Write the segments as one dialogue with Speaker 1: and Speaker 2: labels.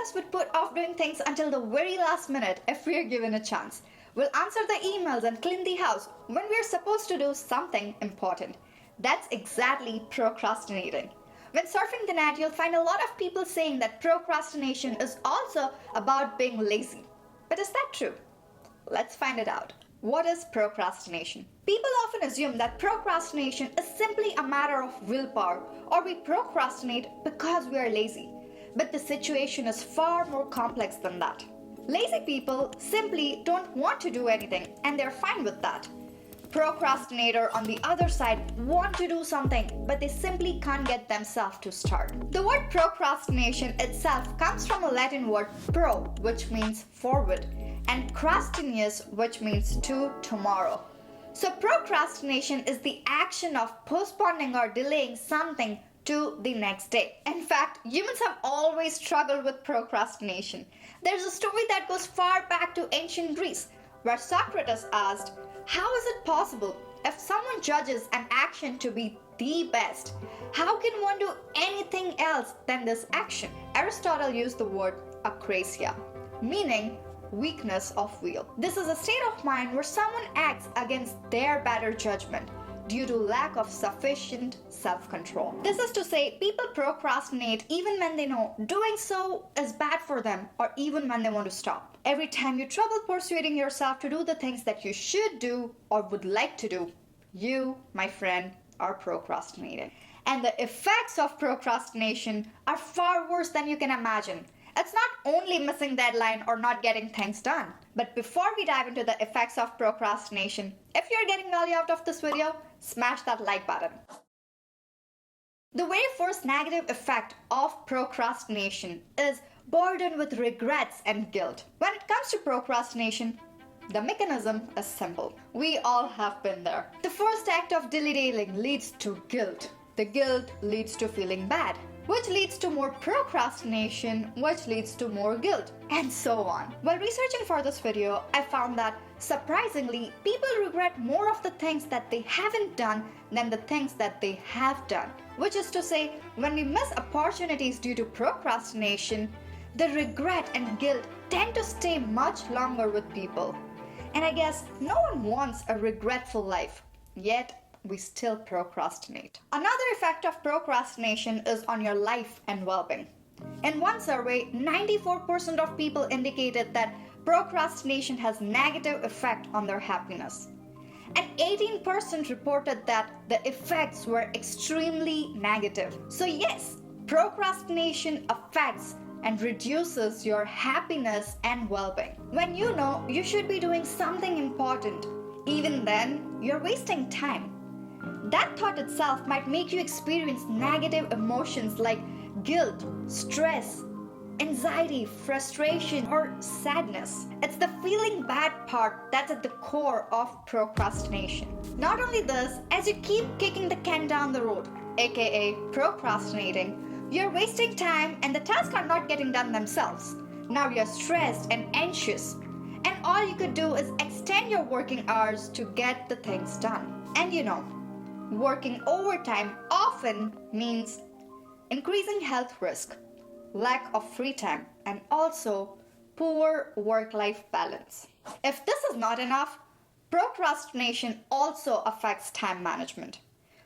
Speaker 1: us would put off doing things until the very last minute if we are given a chance. We'll answer the emails and clean the house when we're supposed to do something important. That's exactly procrastinating. When surfing the net, you'll find a lot of people saying that procrastination is also about being lazy. But is that true? Let's find it out. What is procrastination? People often assume that procrastination is simply a matter of willpower, or we procrastinate because we are lazy. But the situation is far more complex than that. Lazy people simply don't want to do anything, and they're fine with that. Procrastinator, on the other side, want to do something, but they simply can't get themselves to start. The word procrastination itself comes from a Latin word pro, which means forward, and crastinius, which means to tomorrow. So procrastination is the action of postponing or delaying something to the next day. In fact, humans have always struggled with procrastination. There's a story that goes far back to ancient Greece, where Socrates asked, how is it possible if someone judges an action to be the best? How can one do anything else than this action? Aristotle used the word akrasia, meaning weakness of will. This is a state of mind where someone acts against their better judgment due to lack of sufficient self-control. This is to say, people procrastinate even when they know doing so is bad for them, or even when they want to stop. Every time you trouble persuading yourself to do the things that you should do or would like to do, you, my friend, are procrastinating. And the effects of procrastination are far worse than you can imagine. It's not only missing deadline or not getting things done. But before we dive into the effects of procrastination, if you're getting value out of this video, smash that like button. The very first negative effect of procrastination is burden with regrets and guilt. When it comes to procrastination, the mechanism is simple. We all have been there. The first act of dilly-dallying leads to guilt. The guilt leads to feeling bad, which leads to more procrastination, which leads to more guilt, and so on. While researching for this video, I found that surprisingly, people regret more of the things that they haven't done than the things that they have done. Which is to say, when we miss opportunities due to procrastination, the regret and guilt tend to stay much longer with people. And I guess no one wants a regretful life, yet we still procrastinate. Another effect of procrastination is on your life and well-being. In one survey, 94% of people indicated that procrastination has negative effect on their happiness. And 18% reported that the effects were extremely negative. So yes, procrastination affects and reduces your happiness and well-being. When you know you should be doing something important, even then, you're wasting time. That thought itself might make you experience negative emotions like guilt, stress, anxiety, frustration, or sadness. It's the feeling bad part that's at the core of procrastination. Not only this, as you keep kicking the can down the road, aka procrastinating, you're wasting time and the tasks are not getting done themselves. Now you're stressed and anxious, and all you could do is extend your working hours to get the things done. And you know, working overtime often means increasing health risk, lack of free time, and also poor work-life balance. If this is not enough, procrastination also affects time management.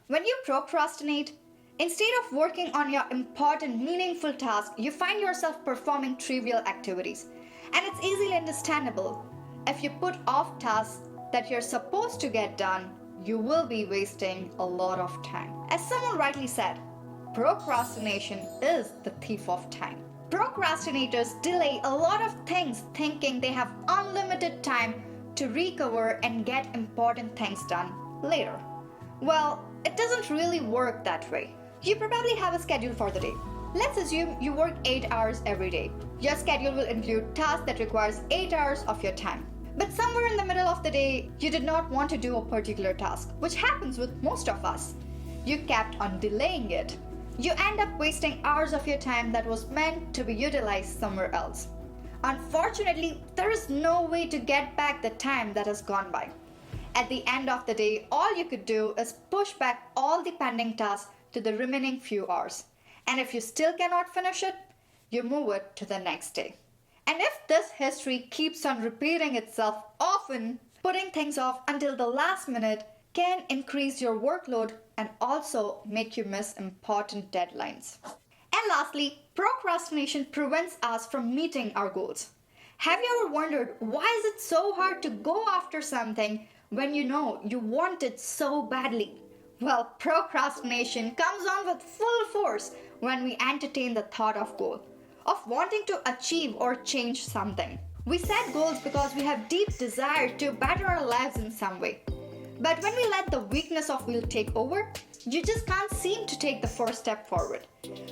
Speaker 1: When you procrastinate, instead of working on your important, meaningful task, you find yourself performing trivial activities. And it's easily understandable. If you put off tasks that you're supposed to get done, you will be wasting a lot of time. As someone rightly said, procrastination is the thief of time. Procrastinators delay a lot of things thinking they have unlimited time to recover and get important things done later. Well, it doesn't really work that way. You probably have a schedule for the day. Let's assume you work 8 hours every day. Your schedule will include tasks that requires 8 hours of your time. But somewhere in the middle of the day, you did not want to do a particular task, which happens with most of us. You kept on delaying it. You end up wasting hours of your time that was meant to be utilized somewhere else. Unfortunately, there is no way to get back the time that has gone by. At the end of the day, all you could do is push back all the pending tasks to the remaining few hours. And if you still cannot finish it, you move it to the next day. And if this history keeps on repeating itself often, putting things off until the last minute can increase your workload and also make you miss important deadlines. And lastly, procrastination prevents us from meeting our goals. Have you ever wondered why is it so hard to go after something when you know you want it so badly? Well, procrastination comes on with full force when we entertain the thought of goal, of wanting to achieve or change something. We set goals because we have deep desire to better our lives in some way. But when we let the weakness of will take over, you just can't seem to take the first step forward.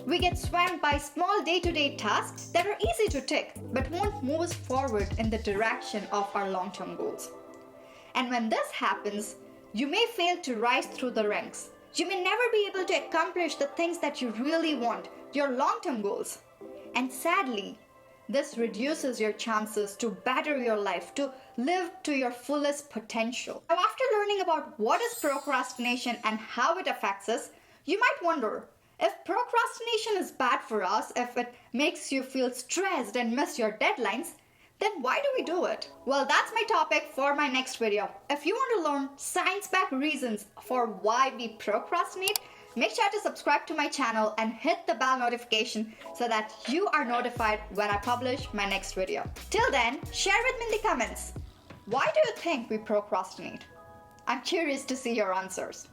Speaker 1: We get swamped by small day-to-day tasks that are easy to tick but won't move us forward in the direction of our long-term goals. And when this happens, you may fail to rise through the ranks. You may never be able to accomplish the things that you really want, your long-term goals. And sadly, this reduces your chances to better your life, to live to your fullest potential. Now, after learning about what is procrastination and how it affects us, you might wonder, if procrastination is bad for us, if it makes you feel stressed and miss your deadlines, then why do we do it? Well, that's my topic for my next video. If you want to learn science-backed reasons for why we procrastinate, make sure to subscribe to my channel and hit the bell notification so that you are notified when I publish my next video. Till then, share with me in the comments. Why do you think we procrastinate? I'm curious to see your answers.